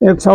100